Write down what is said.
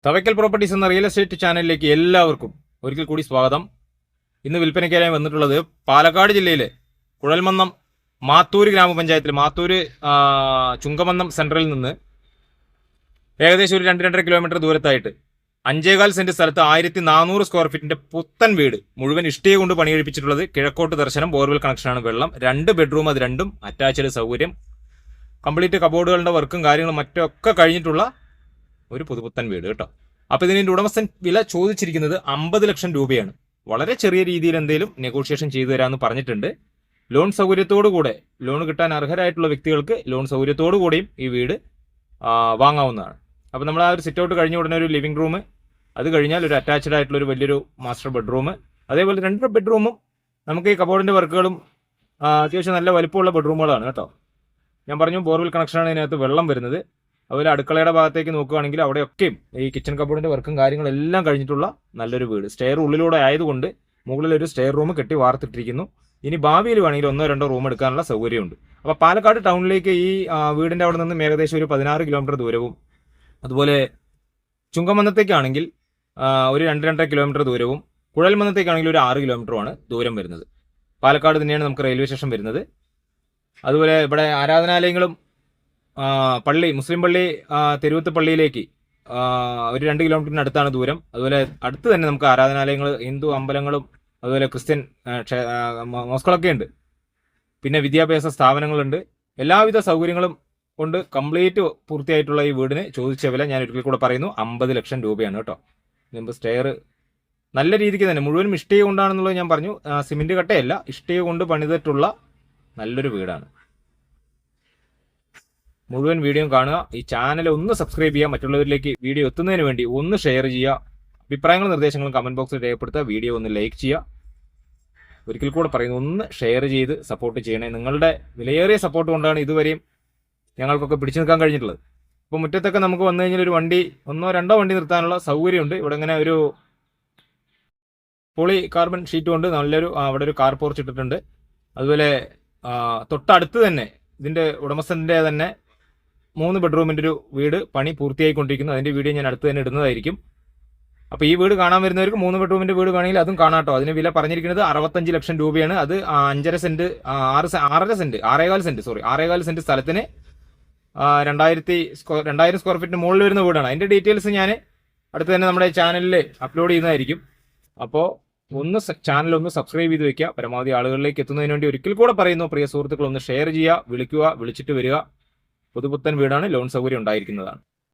Thavakkal properties എന്ന real estate ചാനലിലേക്ക് എല്ലാവർക്കും ഒരിക്കൽ കൂടി സ്വാഗതം. ഇന്ന് വിൽപ്പനയ്ക്കായി വന്നിട്ടുള്ളത് പാലക്കാട് ജില്ലയിലെ കുഴൽമന്നം മാത്തൂര് ഗ്രാമപഞ്ചായത്തിൽ മാത്തൂര് ചുങ്കമന്നം സെൻട്രലിൽ നിന്ന് ഏകദേശം ഒരു 2-2.5 കിലോമീറ്റർ ദൂരത്തായിട്ട് 5.25 സെന്റ് സ്ഥലത്ത് 1400 സ്ക്വയർ ഫീറ്റിന്റെ പുത്തൻ വീട് മുഴുവൻ ഇഷ്ടിക കൊണ്ട് പണികഴിപ്പിച്ചിട്ടുള്ളത്. കിഴക്കോട്ട് ദർശനം, ബോർവെൽ കണക്ഷനാണ്, വെള്ളം, 2 ബെഡ്റൂം, അത് രണ്ടും അറ്റാച്ച്ഡ് സൗകര്യം, കംപ്ലീറ്റ് കബോർഡുകളുടെ വർക്കും കാര്യങ്ങളും മറ്റൊക്കെ കഴിഞ്ഞിട്ടുള്ള ഒരു പുതുപുത്തൻ വീട് കേട്ടോ. അപ്പൊ ഇതിന്റെ ഉടമസ്ഥൻ വില ചോദിച്ചിരിക്കുന്നത് 50 ലക്ഷം രൂപയാണ്. വളരെ ചെറിയ രീതിയിൽ എന്തെങ്കിലും നെഗോഷിയേഷൻ ചെയ്തു തരാമെന്ന് പറഞ്ഞിട്ടുണ്ട്. ലോൺ സൗകര്യത്തോടു കൂടെ, ലോൺ കിട്ടാൻ അർഹരായിട്ടുള്ള വ്യക്തികൾക്ക് ലോൺ സൗകര്യത്തോടു കൂടിയും ഈ വീട് വാങ്ങാവുന്നതാണ്. അപ്പൊ നമ്മൾ ആ ഒരു സിറ്റ് ഔട്ട് കഴിഞ്ഞ ഉടനെ ഒരു ലിവിംഗ് റൂം, അത് കഴിഞ്ഞാൽ ഒരു അറ്റാച്ച്ഡ് ആയിട്ടുള്ള ഒരു വലിയൊരു മാസ്റ്റർ ബെഡ്റൂം, അതേപോലെ 2 ബെഡ്റൂമും നമുക്ക് ഈ കബോർഡിന്റെ വർക്കുകളും അത്യാവശ്യം നല്ല വലിപ്പമുള്ള ബെഡ്റൂമുകളാണ് കേട്ടോ. ഞാൻ പറഞ്ഞു ബോർവെൽ കണക്ഷനാണ് ഇതിനകത്ത് വെള്ളം വരുന്നത്. അതുപോലെ അടുക്കളയുടെ ഭാഗത്തേക്ക് നോക്കുകയാണെങ്കിൽ അവിടെയൊക്കെയും ഈ കിച്ചൺ കബോർഡിന്റെ വർക്കും കാര്യങ്ങളെല്ലാം കഴിഞ്ഞിട്ടുള്ള നല്ലൊരു വീട്. സ്റ്റെയർ ഉള്ളിലൂടെ ആയതുകൊണ്ട് മുകളിൽ ഒരു സ്റ്റെയർ റൂം കെട്ടി വാർത്തിട്ടിരിക്കുന്നു. ഇനി ഭാവിയിൽ വേണമെങ്കിൽ 1-2 റൂം എടുക്കാനുള്ള സൗകര്യമുണ്ട്. അപ്പോൾ പാലക്കാട് ടൗണിലേക്ക് ഈ വീടിന്റെ അവിടെ നിന്ന് ഏകദേശം ഒരു 16 കിലോമീറ്റർ ദൂരവും, അതുപോലെ ചുങ്കമന്നത്തേക്കാണെങ്കിൽ ഒരു 2-2.5 കിലോമീറ്റർ ദൂരവും, കുഴൽമന്നത്തേക്കാണെങ്കിൽ ഒരു 6 കിലോമീറ്ററുമാണ് ദൂരം വരുന്നത്. പാലക്കാട് തന്നെയാണ് നമുക്ക് റെയിൽവേ സ്റ്റേഷൻ വരുന്നത്. അതുപോലെ ഇവിടെ ആരാധനാലയങ്ങളും പള്ളി, മുസ്ലിം പള്ളി തെരുവത്ത് പള്ളിയിലേക്ക് ഒരു 2 കിലോമീറ്ററിന് അടുത്താണ് ദൂരം. അതുപോലെ അടുത്ത് തന്നെ നമുക്ക് ആരാധനാലയങ്ങൾ, ഹിന്ദു അമ്പലങ്ങളും അതുപോലെ ക്രിസ്ത്യൻ മോസ്കുകളൊക്കെ ഉണ്ട്. പിന്നെ വിദ്യാഭ്യാസ സ്ഥാപനങ്ങളുണ്ട്. എല്ലാവിധ സൗകര്യങ്ങളും കൊണ്ട് കംപ്ലീറ്റ് പൂർത്തിയായിട്ടുള്ള ഈ വീടിന് ചോദിച്ച വില ഞാൻ ഒരിക്കൽ കൂടെ പറയുന്നു, 50 ലക്ഷം രൂപയാണ് കേട്ടോ. മുമ്പ് സ്റ്റെയർ നല്ല രീതിക്ക് തന്നെ മുഴുവനും ഇഷ്ടിക കൊണ്ടാണെന്നുള്ളത് ഞാൻ പറഞ്ഞു. സിമെന്റ് കട്ടയല്ല, ഇഷ്ടിക കൊണ്ട് പണിതിട്ടുള്ള നല്ലൊരു വീടാണ്. മുഴുവൻ വീഡിയോ കാണുക. ഈ ചാനൽ ഒന്ന് സബ്സ്ക്രൈബ് ചെയ്യുക, മറ്റുള്ളവരിലേക്ക് വീഡിയോ എത്തുന്നതിന് വേണ്ടി ഒന്ന് ഷെയർ ചെയ്യുക. അഭിപ്രായങ്ങളും നിർദ്ദേശങ്ങളും കമന്റ് ബോക്സിൽ രേഖപ്പെടുത്തുക. വീഡിയോ ഒന്ന് ലൈക്ക് ചെയ്യുക. ഒരിക്കൽ കൂടെ പറയുന്നു, ഒന്ന് ഷെയർ ചെയ്ത് സപ്പോർട്ട് ചെയ്യണേ. നിങ്ങളുടെ വിലയേറിയ സപ്പോർട്ട് കൊണ്ടാണ് ഇതുവരെയും ഞങ്ങൾക്കൊക്കെ പിടിച്ചു നിൽക്കാൻ കഴിഞ്ഞിട്ടുള്ളത്. ഇപ്പോൾ മുറ്റത്തൊക്കെ നമുക്ക് വന്നു കഴിഞ്ഞാൽ ഒരു വണ്ടി, 1-2 വണ്ടി നിർത്താനുള്ള സൗകര്യമുണ്ട്. ഇവിടെ ഇങ്ങനെ ഒരു പോളി കാർബൺ ഷീറ്റ് കൊണ്ട് നല്ലൊരു അവിടെ ഒരു കാർ പോർച്ച് ഇട്ടിട്ടുണ്ട്. അതുപോലെ തൊട്ടടുത്ത് തന്നെ ഇതിന്റെ ഉടമസ്ഥന്റെ തന്നെ 3 ബെഡ്റൂമിന്റെ ഒരു വീട് പണി പൂർത്തിയായിക്കൊണ്ടിരിക്കുന്നു. അതിന്റെ വീഡിയോ ഞാൻ അടുത്ത് തന്നെ ഇടുന്നതായിരിക്കും. അപ്പോൾ ഈ വീട് കാണാൻ വരുന്നവർക്ക് 3 ബെഡ്റൂമിന്റെ വീട് വേണമെങ്കിൽ അതും കാണാട്ടോ. അതിന് വില പറഞ്ഞിരിക്കുന്നത് 65 ലക്ഷം രൂപയാണ്. അത് 5.5 സെന്റ് 6.5 സെന്റ് സ്ഥലത്തിന് 2000 സ്ക്വയർ ഫീറ്റിന് മുകളിൽ വരുന്ന വീടാണ്. അതിന്റെ ഡീറ്റെയിൽസ് ഞാൻ അടുത്ത് തന്നെ നമ്മുടെ ചാനലിൽ അപ്ലോഡ് ചെയ്യുന്നതായിരിക്കും. അപ്പോൾ ചാനൽ ഒന്ന് സബ്സ്ക്രൈബ് ചെയ്ത് വെക്കുക. പരമാവധി ആളുകളിലേക്ക് എത്തുന്നതിന് വേണ്ടി ഒരിക്കൽ കൂടെ പറയുന്നു, പ്രിയ സുഹൃത്തുക്കൾ ഒന്ന് ഷെയർ ചെയ്യുക, വിളിക്കുക, വിളിച്ചിട്ട് വരിക. പുതുപുത്തൻ വീടാണ്, ലോൺ സൗകര്യം ഉണ്ടായിരിക്കുന്നതാണ്.